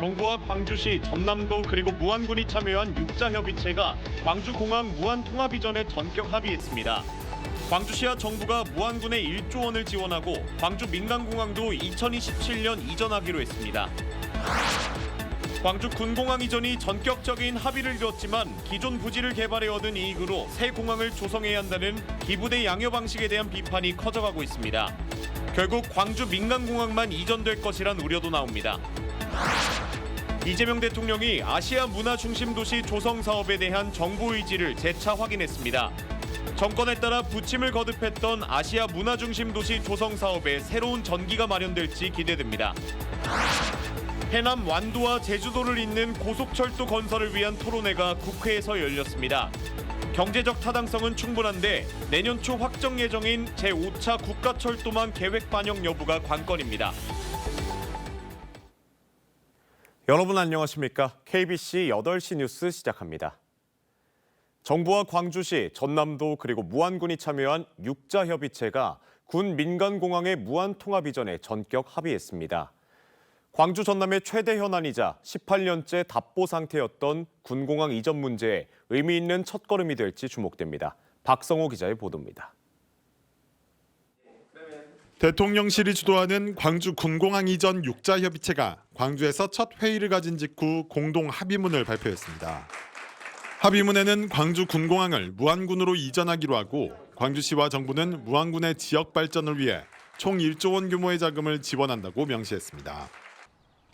정부와 광주시, 전남도 그리고 무안군이 참여한 육자협의체가 광주공항 무안 통합 이전에 전격 합의했습니다. 광주시와 정부가 무안군에 1조 원을 지원하고 광주 민간공항도 2027년 이전하기로 했습니다. 광주 군공항 이전이 전격적인 합의를 이뤘지만 기존 부지를 개발해 얻은 이익으로 새 공항을 조성해야 한다는 기부대 양여 방식에 대한 비판이 커져가고 있습니다. 결국 광주 민간공항만 이전될 것이란 우려도 나옵니다. 이재명 대통령이 아시아 문화 중심 도시 조성 사업에 대한 정부 의지를 재차 확인했습니다. 정권에 따라 부침을 거듭했던 아시아 문화 중심 도시 조성 사업에 새로운 전기가 마련될지 기대됩니다. 해남 완도와 제주도를 잇는 고속철도 건설을 위한 토론회가 국회에서 열렸습니다. 경제적 타당성은 충분한데 내년 초 확정 예정인 제5차 국가철도망 계획 반영 여부가 관건입니다. 여러분 안녕하십니까? KBC 8시 뉴스 시작합니다. 정부와 광주시, 전남도 그리고 무안군이 참여한 육자협의체가 군 민간공항의 무안 통합 이전에 전격 합의했습니다. 광주 전남의 최대 현안이자 18년째 답보 상태였던 군공항 이전 문제에 의미 있는 첫걸음이 될지 주목됩니다. 박성호 기자의 보도입니다. 대통령실이 주도하는 광주 군공항 이전 육자협의체가 광주에서 첫 회의를 가진 직후 공동 합의문을 발표했습니다. 합의문에는 광주 군공항을 무안군으로 이전하기로 하고 광주시와 정부는 무안군의 지역 발전을 위해 총 1조 원 규모의 자금을 지원한다고 명시했습니다.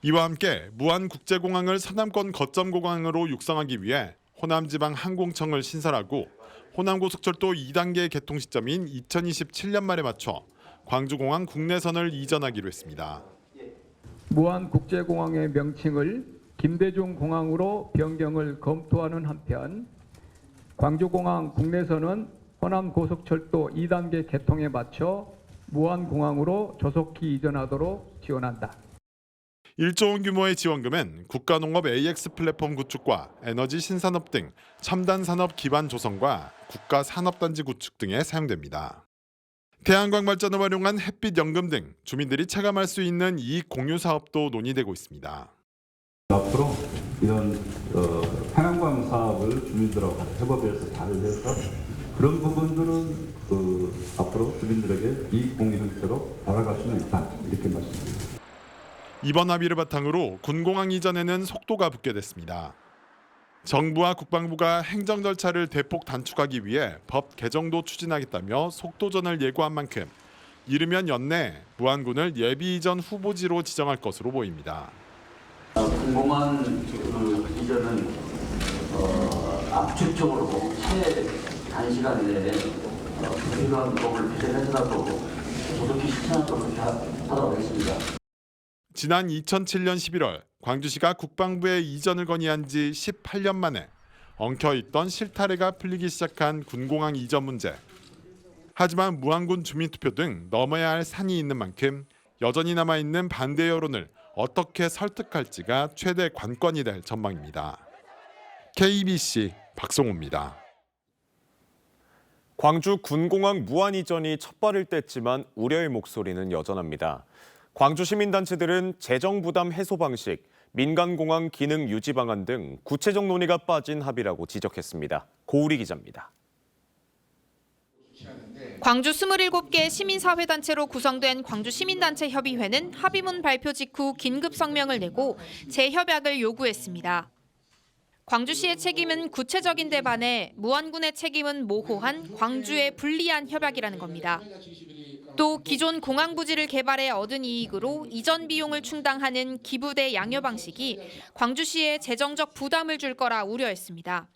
이와 함께 무안국제공항을 서남권 거점 공항으로 육성하기 위해 호남지방항공청을 신설하고 호남고속철도 2단계 개통 시점인 2027년 말에 맞춰 광주공항 국내선을 이전하기로 했습니다. 무안국제공항의 명칭을 김대중 공항으로 변경을 검토하는 한편 광주공항 국내선은 호남고속철도 2단계 개통에 맞춰 무안공항으로 조속히 이전하도록 지원한다. 1조 원 규모의 지원금은 국가농업 AX 플랫폼 구축과 에너지 신산업 등 첨단 산업 기반 조성과 국가 산업단지 구축 등에 사용됩니다. 태양광 발전을 활용한 햇빛 연금 등 주민들이 체감할 수 있는 이익 공유 사업도 논의되고 있습니다. 앞으로 이런 태양광 사업을 주민들하고 협업해서 잘 해서 그런 부분들은 앞으로 주민들에게 이익 공유를 있도록 알아갈 수는 있다 이렇게 말씀드립니다. 이번 합의를 바탕으로 군공항 이전에는 속도가 붙게 됐습니다. 정부와 국방부가 행정 절차를 대폭 단축하기 위해 법 개정도 추진하겠다며 속도전을 예고한 만큼 이르면 연내 무안군을 예비 이전 후보지로 지정할 것으로 보입니다. 군공항 이전은 압축적으로 최단시간 내에 필요한 법을 개정해서라도 조속히 실천하도록 하도록 하겠습니다. 지난 2007년 11월 광주시가 국방부에 이전을 건의한 지 18년 만에 엉켜있던 실타래가 풀리기 시작한 군공항 이전 문제. 하지만 무안군 주민투표 등 넘어야 할 산이 있는 만큼 여전히 남아있는 반대 여론을 어떻게 설득할지가 최대 관건이 될 전망입니다. KBC 박성호입니다. 광주 군공항 무안 이전이 첫 발을 뗐지만 우려의 목소리는 여전합니다. 광주 시민단체들은 재정 부담 해소 방식, 민간공항 기능 유지 방안 등 구체적 논의가 빠진 합의라고 지적했습니다. 고우리 기자입니다. 광주 27개 시민사회단체로 구성된 광주시민단체협의회는 합의문 발표 직후 긴급 성명을 내고 재협약을 요구했습니다. 광주시의 책임은 구체적인데 반해 무안군의 책임은 모호한 광주의 불리한 협약이라는 겁니다. 또 기존 공항 부지를 개발해 얻은 이익으로 이전 비용을 충당하는 기부대 양여 방식이 광주시에 재정적 부담을 줄 거라 우려했습니다.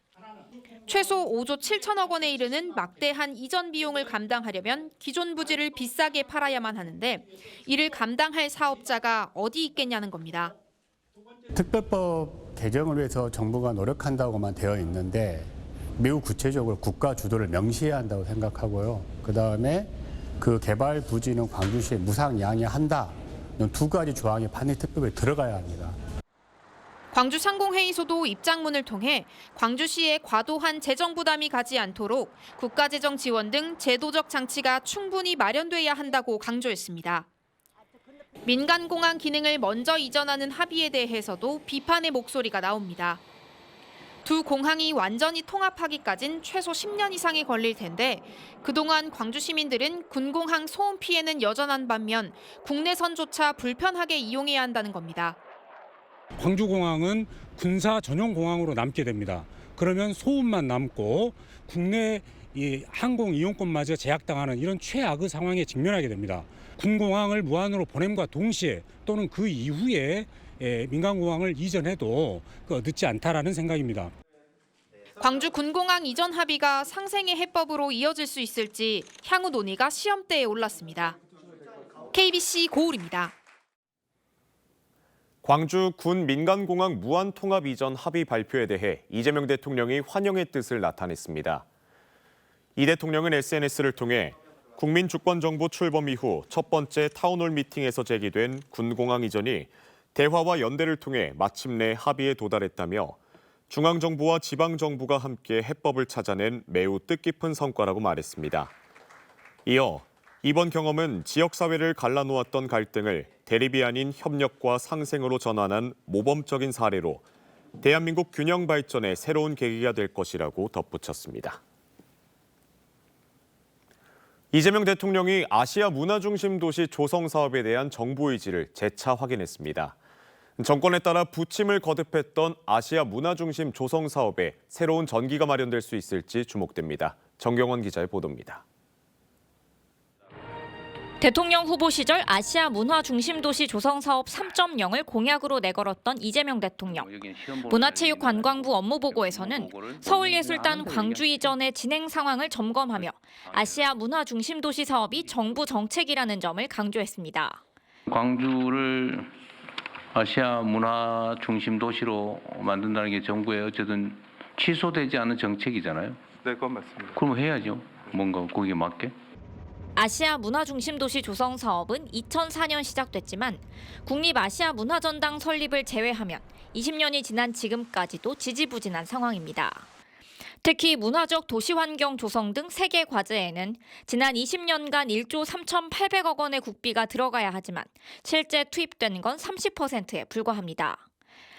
최소 5조 7천억 원에 이르는 막대한 이전 비용을 감당하려면 기존 부지를 비싸게 팔아야만 하는데 이를 감당할 사업자가 어디 있겠냐는 겁니다. 특별법 개정을 위해서 정부가 노력한다고만 되어 있는데 매우 구체적으로 국가 주도를 명시해야 한다고 생각하고요. 그다음에 그 개발 부지는 광주시에 무상양해한다. 이런 두 가지 조항이 반드시 특별법에 들어가야 합니다. 광주 상공회의소도 입장문을 통해 광주시에 과도한 재정 부담이 가지 않도록 국가재정 지원 등 제도적 장치가 충분히 마련돼야 한다고 강조했습니다. 민간공항 기능을 먼저 이전하는 합의에 대해서도 비판의 목소리가 나옵니다. 두 공항이 완전히 통합하기까진 최소 10년 이상이 걸릴 텐데 그동안 광주 시민들은 군공항 소음 피해는 여전한 반면 국내선조차 불편하게 이용해야 한다는 겁니다. 광주공항은 군사 전용 공항으로 남게 됩니다. 그러면 소음만 남고 국내 이 항공 이용권마저 제약당하는 이런 최악의 상황에 직면하게 됩니다. 군공항을 무한으로 보냄과 동시에 또는 그 이후에 민간공항을 이전해도 늦지 않다라는 생각입니다. 광주 군공항 이전 합의가 상생의 해법으로 이어질 수 있을지 향후 논의가 시험대에 올랐습니다. KBC 고울입니다. 광주 군 민간공항 무한통합 이전 합의 발표에 대해 이재명 대통령이 환영의 뜻을 나타냈습니다. 이 대통령은 SNS를 통해 국민주권정부 출범 이후 첫 번째 타운홀 미팅에서 제기된 군공항 이전이 대화와 연대를 통해 마침내 합의에 도달했다며 중앙정부와 지방정부가 함께 해법을 찾아낸 매우 뜻깊은 성과라고 말했습니다. 이어 이번 경험은 지역사회를 갈라놓았던 갈등을 대립이 아닌 협력과 상생으로 전환한 모범적인 사례로 대한민국 균형 발전의 새로운 계기가 될 것이라고 덧붙였습니다. 이재명 대통령이 아시아 문화중심 도시 조성 사업에 대한 정부 의지를 재차 확인했습니다. 정권에 따라 부침을 거듭했던 아시아 문화중심 조성 사업에 새로운 전기가 마련될 수 있을지 주목됩니다. 정경원 기자의 보도입니다. 대통령 후보 시절 아시아 문화 중심 도시 조성 사업 3.0을 공약으로 내걸었던 이재명 대통령. 문화체육관광부 업무보고에서는 서울예술단 광주 이전의 진행 상황을 점검하며 아시아 문화 중심 도시 사업이 정부 정책이라는 점을 강조했습니다. 광주를 아시아 문화 중심 도시로 만든다는 게 정부의 어쨌든 취소되지 않은 정책이잖아요. 네, 그건 맞습니다. 그럼 해야죠. 뭔가 거기에 맞게. 아시아 문화중심 도시 조성 사업은 2004년 시작됐지만 국립아시아 문화전당 설립을 제외하면 20년이 지난 지금까지도 지지부진한 상황입니다. 특히 문화적 도시환경 조성 등 3개 과제에는 지난 20년간 1조 3,800억 원의 국비가 들어가야 하지만 실제 투입된 건 30%에 불과합니다.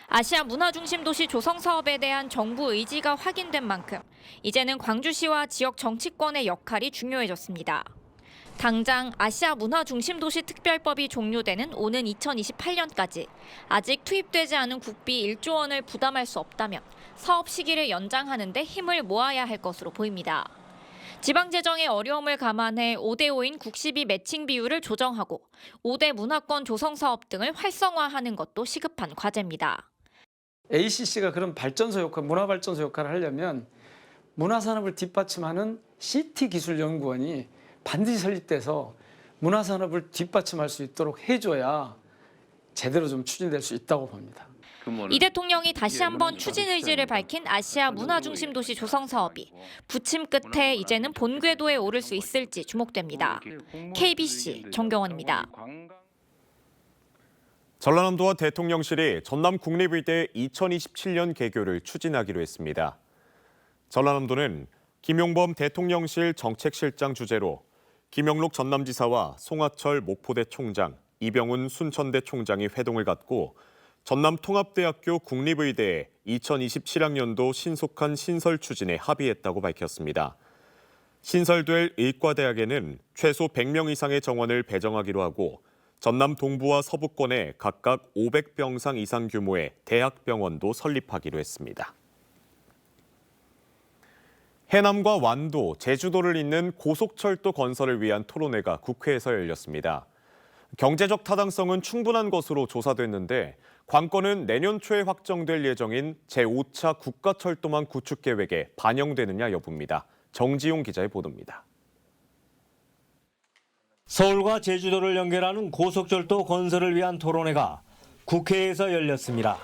아시아 문화중심 도시 조성 사업에 대한 정부 의지가 확인된 만큼 이제는 광주시와 지역 정치권의 역할이 중요해졌습니다. 당장 아시아 문화중심도시 특별법이 종료되는 오는 2028년까지 아직 투입되지 않은 국비 1조 원을 부담할 수 없다면 사업 시기를 연장하는 데 힘을 모아야 할 것으로 보입니다. 지방재정의 어려움을 감안해 5대5인 국시비 매칭 비율을 조정하고 5대 문화권 조성 사업 등을 활성화하는 것도 시급한 과제입니다. ACC가 그런 발전소 역할, 문화발전소 역할을 하려면 문화산업을 뒷받침하는 CT기술연구원이 반드시 설립돼서 문화산업을 뒷받침할 수 있도록 해줘야 제대로 좀 추진될 수 있다고 봅니다. 이 대통령이 다시 한번 추진 의지를 밝힌 아시아 문화중심 도시 조성 사업이 부침 끝에 이제는 본궤도에 오를 수 있을지 주목됩니다. KBC 정경원입니다. 전라남도와 대통령실이 전남 국립의대 2027년 개교를 추진하기로 했습니다. 전라남도는 김용범 대통령실 정책실장 주재로 김영록 전남지사와 송하철 목포대 총장, 이병훈 순천대 총장이 회동을 갖고 전남통합대학교 국립의대의 2027학년도 신속한 신설 추진에 합의했다고 밝혔습니다. 신설될 의과대학에는 최소 100명 이상의 정원을 배정하기로 하고 전남 동부와 서부권에 각각 500병상 이상 규모의 대학병원도 설립하기로 했습니다. 해남과 완도, 제주도를 잇는 고속철도 건설을 위한 토론회가 국회에서 열렸습니다. 경제적 타당성은 충분한 것으로 조사됐는데 관건은 내년 초에 확정될 예정인 제5차 국가철도망 구축 계획에 반영되느냐 여부입니다. 정지용 기자의 보도입니다. 서울과 제주도를 연결하는 고속철도 건설을 위한 토론회가 국회에서 열렸습니다.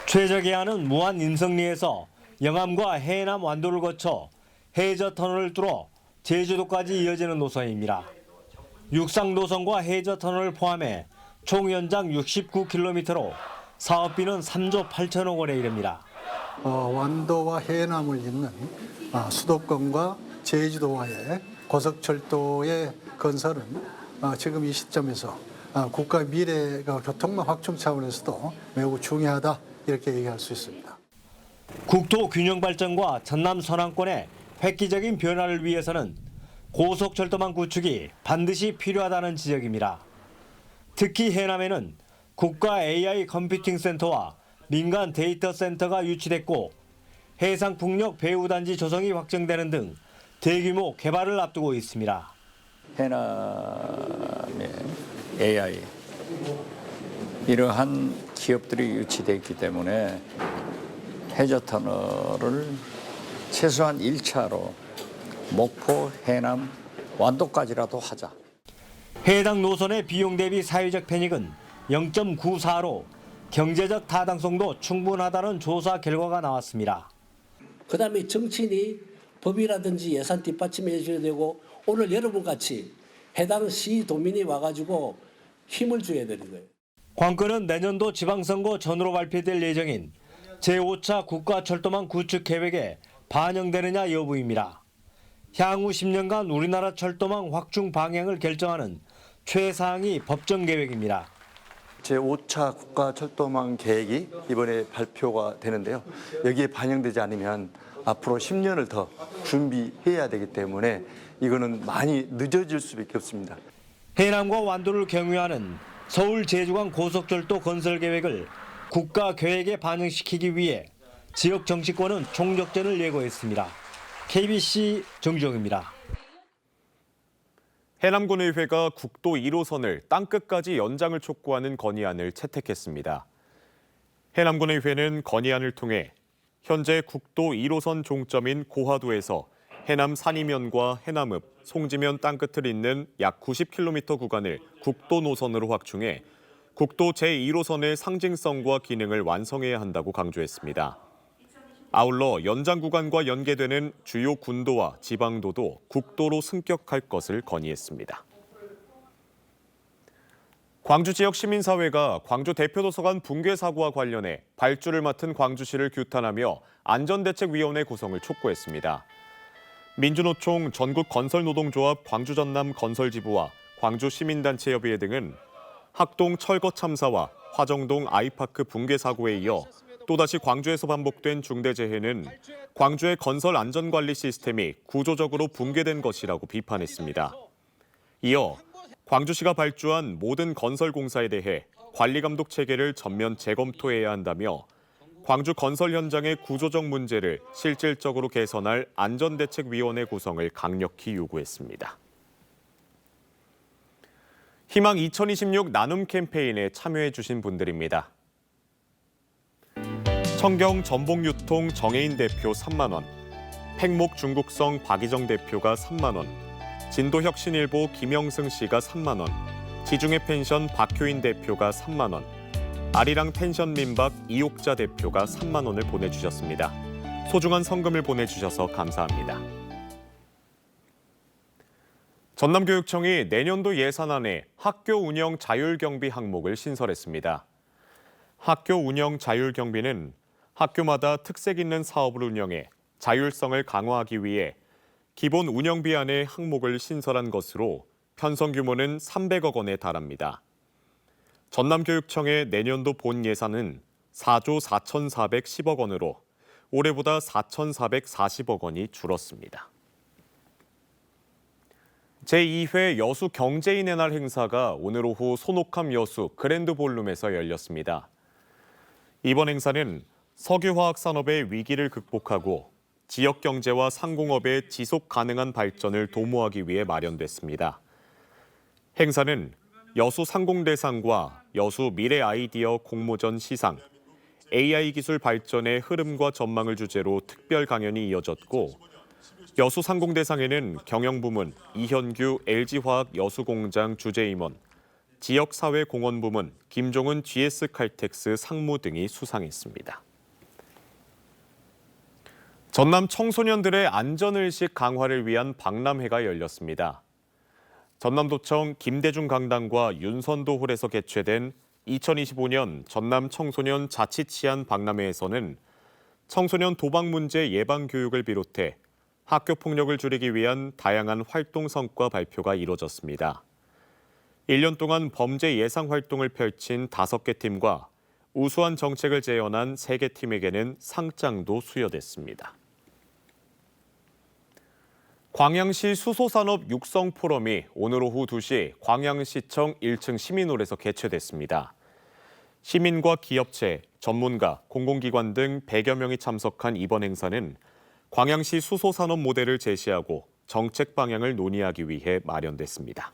최저 계획은 무안 인성리에서 영암과 해남 완도를 거쳐 해저 터널을 뚫어 제주도까지 이어지는 노선입니다. 육상 노선과 해저 터널을 포함해 총 연장 69km로 사업비는 3조 8천억 원에 이릅니다. 완도와 해남을 잇는 수도권과 제주도와의 고속철도의 건설은 지금 이 시점에서 국가 미래가 교통망 확충 차원에서도 매우 중요하다 이렇게 얘기할 수 있습니다. 국토 균형 발전과 전남 서남권의 획기적인 변화를 위해서는 고속철도망 구축이 반드시 필요하다는 지적입니다. 특히 해남에는 국가 AI 컴퓨팅 센터와 민간 데이터 센터가 유치됐고 해상풍력 배후단지 조성이 확정되는 등 대규모 개발을 앞두고 있습니다. 해남의 AI 이러한 기업들이 유치되어 있기 때문에 해저터널을 최소한 1차로 목포, 해남, 완도까지라도 하자. 해당 노선의 비용 대비 사회적 편익은 0.94로 경제적 타당성도 충분하다는 조사 결과가 나왔습니다. 그다음에 정치인이 법이라든지 예산 뒷받침해 줘야 되고 오늘 여러분같이 해당 시 도민이 와가지고 힘을 줘야 되는 거예요. 관건은 내년도 지방선거 전으로 발표될 예정인 제5차 국가철도망 구축 계획에 반영되느냐 여부입니다. 향후 10년간 우리나라 철도망 확충 방향을 결정하는 최상위 법정 계획입니다. 제5차 국가철도망 계획이 이번에 발표가 되는데요. 여기에 반영되지 않으면 앞으로 10년을 더 준비해야 되기 때문에 이거는 많이 늦어질 수밖에 없습니다. 해남과 완도를 경유하는 서울 제주간 고속철도 건설 계획을 국가 계획에 반영시키기 위해 지역 정치권은 총력전을 예고했습니다. KBC 정주영입니다. 해남군의회가 국도 1호선을 땅끝까지 연장을 촉구하는 건의안을 채택했습니다. 해남군의회는 건의안을 통해 현재 국도 1호선 종점인 고화도에서 해남 산이면과 해남읍, 송지면 땅끝을 잇는 약 90km 구간을 국도 노선으로 확충해 국도 제1호선의 상징성과 기능을 완성해야 한다고 강조했습니다. 아울러 연장 구간과 연계되는 주요 군도와 지방도도 국도로 승격할 것을 건의했습니다. 광주 지역 시민사회가 광주 대표도서관 붕괴 사고와 관련해 발주를 맡은 광주시를 규탄하며 안전대책위원회 구성을 촉구했습니다. 민주노총 전국건설노동조합 광주전남 건설지부와 광주시민단체협의회 등은 학동 철거 참사와 화정동 아이파크 붕괴 사고에 이어 또다시 광주에서 반복된 중대재해는 광주의 건설 안전관리 시스템이 구조적으로 붕괴된 것이라고 비판했습니다. 이어 광주시가 발주한 모든 건설 공사에 대해 관리감독 체계를 전면 재검토해야 한다며 광주 건설 현장의 구조적 문제를 실질적으로 개선할 안전대책위원회 구성을 강력히 요구했습니다. 희망 2026 나눔 캠페인에 참여해 주신 분들입니다. 청경 전복유통 정혜인 대표 3만 원, 팽목 중국성 박희정 대표가 3만 원, 진도혁신일보 김영승 씨가 3만 원, 지중해 펜션 박효인 대표가 3만 원, 아리랑 펜션 민박 이옥자 대표가 3만 원을 보내주셨습니다. 소중한 성금을 보내주셔서 감사합니다. 전남교육청이 내년도 예산안에 학교 운영 자율경비 항목을 신설했습니다. 학교 운영 자율경비는 학교마다 특색 있는 사업을 운영해 자율성을 강화하기 위해 기본 운영비 안에 항목을 신설한 것으로 편성 규모는 300억 원에 달합니다. 전남교육청의 내년도 본 예산은 4조 4,410억 원으로 올해보다 4,440억 원이 줄었습니다. 제2회 여수 경제인의 날 행사가 오늘 오후 손옥함 여수 그랜드 볼룸에서 열렸습니다. 이번 행사는 석유화학 산업의 위기를 극복하고 지역 경제와 상공업의 지속 가능한 발전을 도모하기 위해 마련됐습니다. 행사는 여수 상공대상과 여수 미래 아이디어 공모전 시상, AI 기술 발전의 흐름과 전망을 주제로 특별 강연이 이어졌고 여수 상공대상에는 경영부문 이현규 LG화학 여수공장 주재임원, 지역사회공헌 부문 김종은 GS칼텍스 상무 등이 수상했습니다. 전남 청소년들의 안전의식 강화를 위한 박람회가 열렸습니다. 전남도청 김대중 강당과 윤선도 홀에서 개최된 2025년 전남 청소년 자치 치안 박람회에서는 청소년 도박 문제 예방 교육을 비롯해 학교 폭력을 줄이기 위한 다양한 활동 성과 발표가 이뤄졌습니다. 1년 동안 범죄 예상 활동을 펼친 5개 팀과 우수한 정책을 재현한 3개 팀에게는 상장도 수여됐습니다. 광양시 수소산업 육성 포럼이 오늘 오후 2시 광양시청 1층 시민홀에서 개최됐습니다. 시민과 기업체, 전문가, 공공기관 등 100여 명이 참석한 이번 행사는 광양시 수소산업 모델을 제시하고 정책 방향을 논의하기 위해 마련됐습니다.